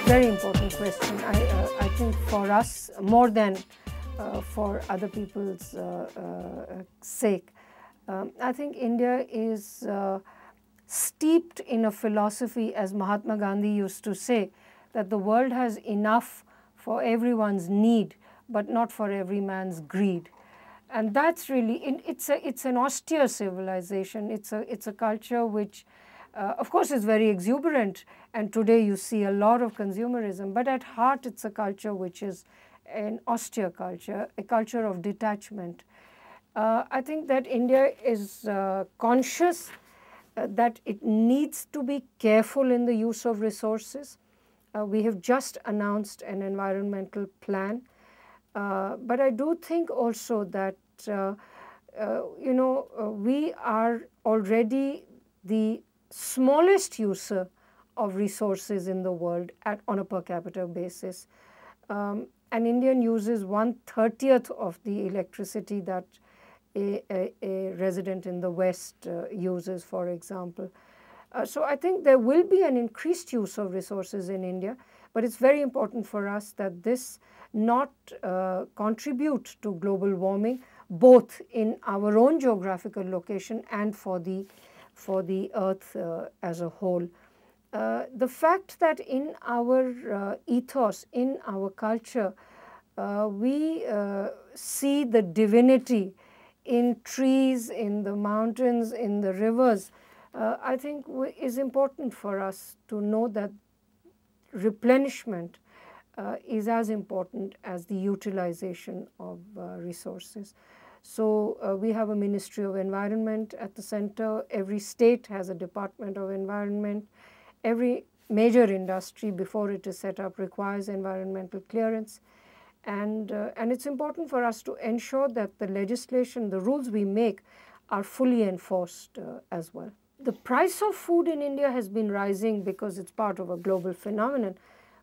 Very important question. I think for us, more than for other people's sake, I think India is steeped in a philosophy, as Mahatma Gandhi used to say, that the world has enough for everyone's need, but not for every man's greed. And that's really, it's an austere civilization. It's a culture which, of course, is very exuberant, and today you see a lot of consumerism, but at heart it's a culture which is an austere culture, a culture of detachment. I think that India is conscious that it needs to be careful in the use of resources. We have just announced an environmental plan, but I do think also that we are already the smallest user of resources in the world on a per capita basis. An Indian uses 1/30th of the electricity that a resident in the West uses, for example. So I think there will be an increased use of resources in India, but it's very important for us that this not contribute to global warming, both in our own geographical location and for the earth as a whole. The fact that in our ethos, in our culture, we see the divinity in trees, in the mountains, in the rivers, I think is important for us to know that replenishment is as important as the utilization of resources. So we have a Ministry of Environment at the center. Every state has a Department of Environment. Every major industry, before it is set up, requires environmental clearance. And it's important for us to ensure that the legislation, the rules we make, are fully enforced as well. The price of food in India has been rising because it's part of a global phenomenon.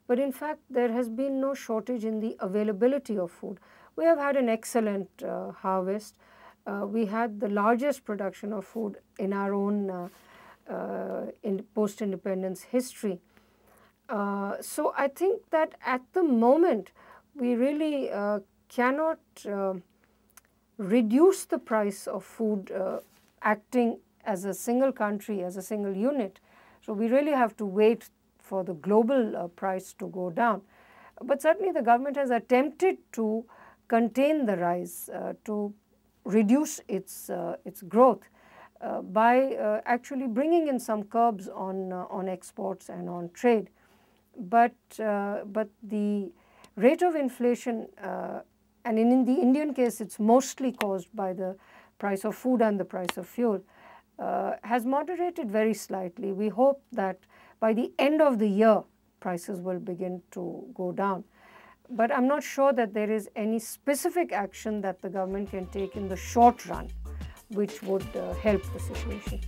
But in fact, there has been no shortage in the availability of food. We have had an excellent harvest. We had the largest production of food in our own in post-independence history. So I think that at the moment, we really cannot reduce the price of food acting as a single country, as a single unit. So we really have to wait for the global price to go down. But certainly the government has attempted to contain the rise, to reduce its growth by actually bringing in some curbs on exports and on trade. But the rate of inflation, and in the Indian case, it's mostly caused by the price of food and the price of fuel, has moderated very slightly. We hope that by the end of the year, prices will begin to go down. But I'm not sure that there is any specific action that the government can take in the short run which would help the situation.